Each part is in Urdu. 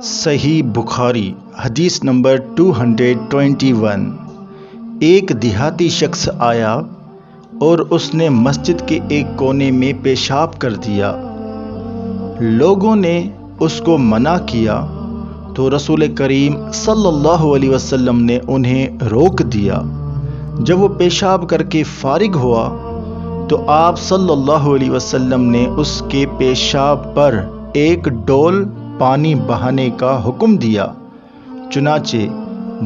صحیح بخاری حدیث نمبر 221۔ ایک دیہاتی شخص آیا اور اس نے مسجد کے ایک کونے میں پیشاب کر دیا۔ لوگوں نے اس کو منع کیا تو رسول کریم صلی اللہ علیہ وسلم نے انہیں روک دیا۔ جب وہ پیشاب کر کے فارغ ہوا تو آپ صلی اللہ علیہ وسلم نے اس کے پیشاب پر ایک ڈول پانی بہانے کا حکم دیا، چنانچہ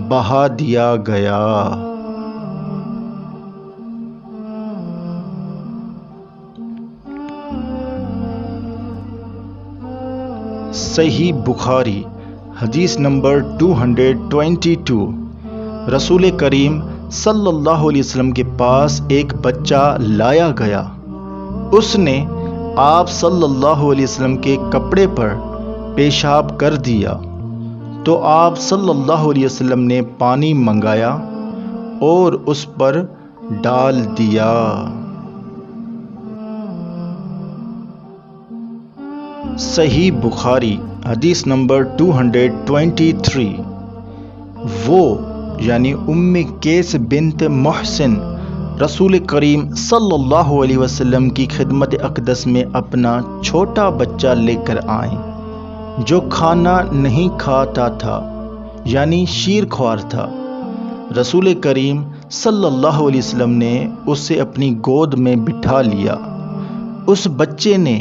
بہا دیا گیا۔ صحیح بخاری حدیث نمبر 222۔ رسول کریم صلی اللہ علیہ وسلم کے پاس ایک بچہ لایا گیا۔ اس نے آپ صلی اللہ علیہ وسلم کے کپڑے پر پیشاب کر دیا تو آپ صلی اللہ علیہ وسلم نے پانی منگایا اور اس پر ڈال دیا۔ صحیح بخاری حدیث نمبر 223۔ وہ یعنی ام قیس بنت محسن رسول کریم صلی اللہ علیہ وسلم کی خدمت اقدس میں اپنا چھوٹا بچہ لے کر آئیں جو کھانا نہیں کھاتا تھا، یعنی شیر خوار تھا۔ رسول کریم صلی اللہ علیہ وسلم نے اسے اپنی گود میں بٹھا لیا۔ اس بچے نے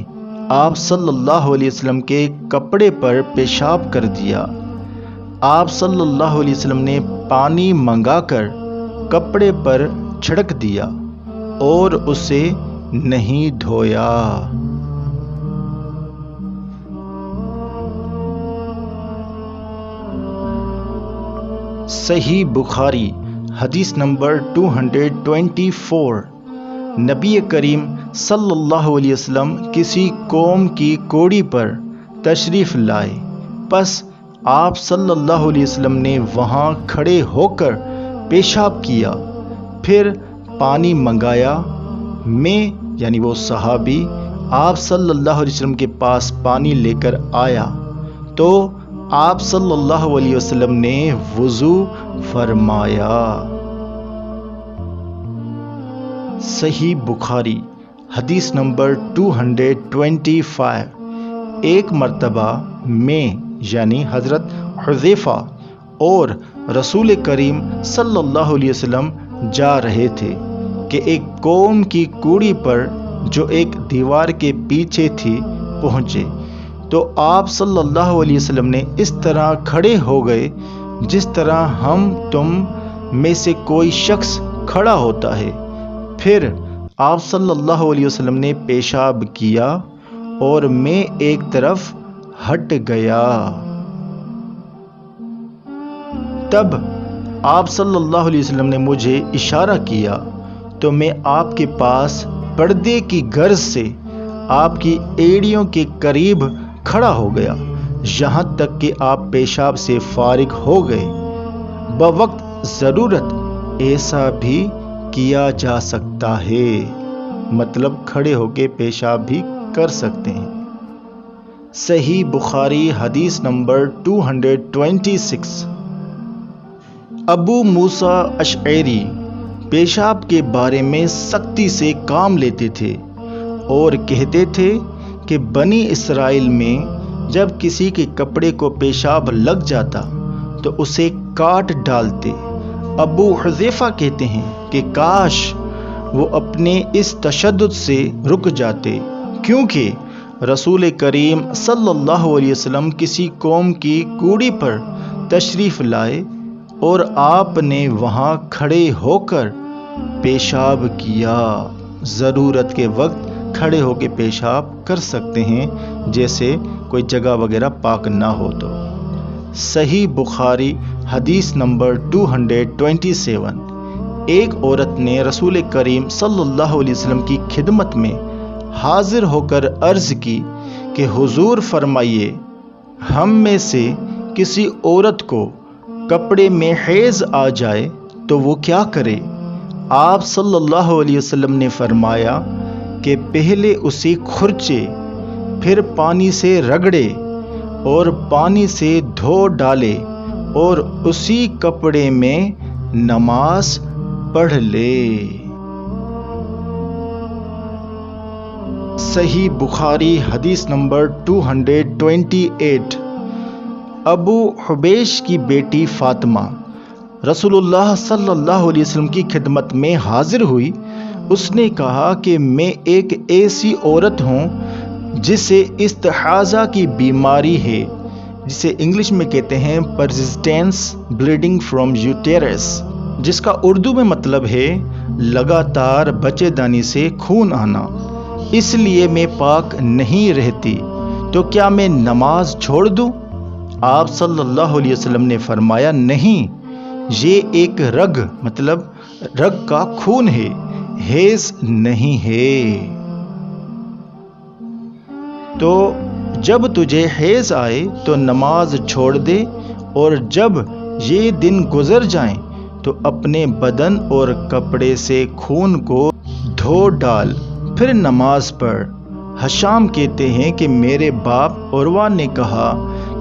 آپ صلی اللہ علیہ وسلم کے کپڑے پر پیشاب کر دیا۔ آپ صلی اللہ علیہ وسلم نے پانی منگا کر کپڑے پر چھڑک دیا اور اسے نہیں دھویا۔ صحیح بخاری حدیث نمبر 224۔ نبی کریم صلی اللہ علیہ وسلم کسی قوم کی کوڑی پر تشریف لائے، پس آپ صلی اللہ علیہ وسلم نے وہاں کھڑے ہو کر پیشاب کیا، پھر پانی منگایا۔ میں یعنی وہ صحابی آپ صلی اللہ علیہ وسلم کے پاس پانی لے کر آیا تو آپ صلی اللہ علیہ وسلم نے وضو فرمایا۔ صحیح بخاری حدیث نمبر 225۔ ایک مرتبہ میں یعنی حضرت حذیفہ اور رسول کریم صلی اللہ علیہ وسلم جا رہے تھے کہ ایک قوم کی کوڑی پر جو ایک دیوار کے پیچھے تھی پہنچے تو آپ صلی اللہ علیہ وسلم نے اس طرح کھڑے ہو گئے جس طرح ہم تم میں سے کوئی شخص کھڑا ہوتا ہے۔ پھر آپ صلی اللہ علیہ وسلم نے پیشاب کیا اور میں ایک طرف ہٹ گیا۔ تب آپ صلی اللہ علیہ وسلم نے مجھے اشارہ کیا تو میں آپ کے پاس پردے کی غرض سے آپ کی ایڑیوں کے قریب کھڑا ہو گیا، یہاں تک کہ آپ پیشاب سے فارغ ہو گئے۔ بوقت ضرورت ایسا بھی کیا جا سکتا ہے، مطلب کھڑے ہو کے پیشاب بھی کر سکتے ہیں۔ صحیح بخاری حدیث نمبر 226۔ ابو موسیٰ اشعری پیشاب کے بارے میں سختی سے کام لیتے تھے اور کہتے تھے کہ بنی اسرائیل میں جب کسی کے کپڑے کو پیشاب لگ جاتا تو اسے کاٹ ڈالتے۔ ابو حذیفہ کہتے ہیں کہ کاش وہ اپنے اس تشدد سے رک جاتے، کیونکہ رسول کریم صلی اللہ علیہ وسلم کسی قوم کی کوڑی پر تشریف لائے اور آپ نے وہاں کھڑے ہو کر پیشاب کیا۔ ضرورت کے وقت کھڑے ہو کے پیشاب کر سکتے ہیں، جیسے کوئی جگہ وغیرہ پاک نہ ہو تو۔ صحیح بخاری حدیث نمبر 227۔ ایک عورت نے رسول کریم صلی اللہ علیہ وسلم کی خدمت میں حاضر ہو کر عرض کی کہ حضور فرمائیے، ہم میں سے کسی عورت کو کپڑے میں حیض آ جائے تو وہ کیا کرے؟ آپ صلی اللہ علیہ وسلم نے فرمایا کہ پہلے اسے کھرچے، پھر پانی سے رگڑے اور پانی سے دھو ڈالے اور اسی کپڑے میں نماز پڑھ لے۔ صحیح بخاری حدیث نمبر 228۔ ابو حبیش کی بیٹی فاطمہ رسول اللہ صلی اللہ علیہ وسلم کی خدمت میں حاضر ہوئی۔ اس نے کہا کہ میں ایک ایسی عورت ہوں جسے استحاضہ کی بیماری ہے، جسے انگلش میں کہتے ہیں پرسسٹنس بلیڈنگ فرام یوٹیرس، جس کا اردو میں مطلب ہے لگاتار بچے دانی سے خون آنا، اس لیے میں پاک نہیں رہتی، تو کیا میں نماز چھوڑ دوں؟ آپ صلی اللہ علیہ وسلم نے فرمایا نہیں، یہ ایک رگ مطلب رگ کا خون ہے، حیض نہیں ہے۔ تو جب تجھے حیض آئے تو نماز چھوڑ دے، اور جب یہ دن گزر جائیں تو اپنے بدن اور کپڑے سے خون کو دھو ڈال، پھر نماز پڑھ۔ ہشام کہتے ہیں کہ میرے باپ عروہ نے کہا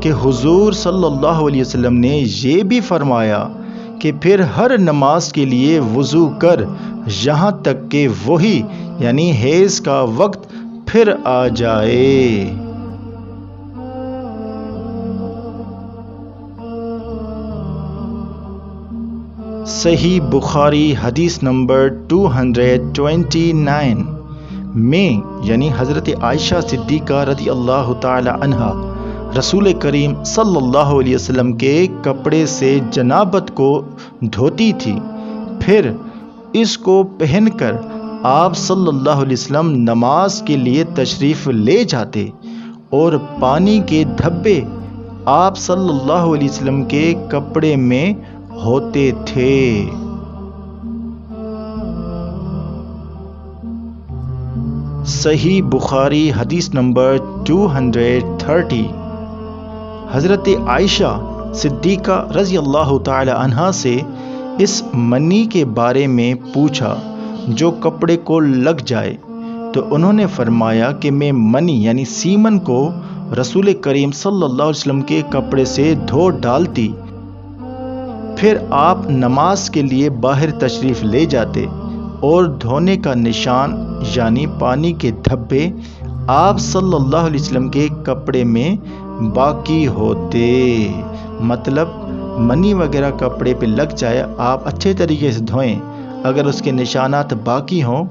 کہ حضور صلی اللہ علیہ وسلم نے یہ بھی فرمایا کہ پھر ہر نماز کے لیے وضو کر یہاں تک کہ وہی یعنی حیض کا وقت پھر آ جائے۔ صحیح بخاری حدیث نمبر 229۔ میں یعنی حضرت عائشہ صدیقہ رضی اللہ تعالی عنہا رسول کریم صلی اللہ علیہ وسلم کے کپڑے سے جنابت کو دھوتی تھی، پھر اس کو پہن کر آپ صلی اللہ علیہ وسلم نماز کے لیے تشریف لے جاتے، اور پانی کے دھبے آپ صلی اللہ علیہ وسلم کے کپڑے میں ہوتے تھے۔ صحیح بخاری حدیث نمبر 230۔ حضرت عائشہ صدیقہ رضی اللہ تعالی عنہا سے اس منی کے بارے میں پوچھا جو کپڑے کو لگ جائے، تو انہوں نے فرمایا کہ میں منی یعنی سیمن کو رسول کریم صلی اللہ علیہ وسلم کے کپڑے سے دھو ڈالتی، پھر آپ نماز کے لیے باہر تشریف لے جاتے، اور دھونے کا نشان یعنی پانی کے دھبے آپ صلی اللہ علیہ وسلم کے کپڑے میں باقی ہوتے۔ مطلب منی وغیرہ کپڑے پہ لگ جائے، آپ اچھے طریقے سے دھوئیں، اگر اس کے نشانات باقی ہوں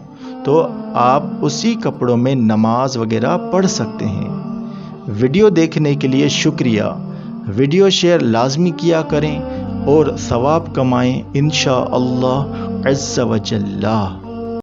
تو آپ اسی کپڑوں میں نماز وغیرہ پڑھ سکتے ہیں۔ ویڈیو دیکھنے کے لیے شکریہ۔ ویڈیو شیئر لازمی کیا کریں اور ثواب کمائیں انشاءاللہ عز و جل۔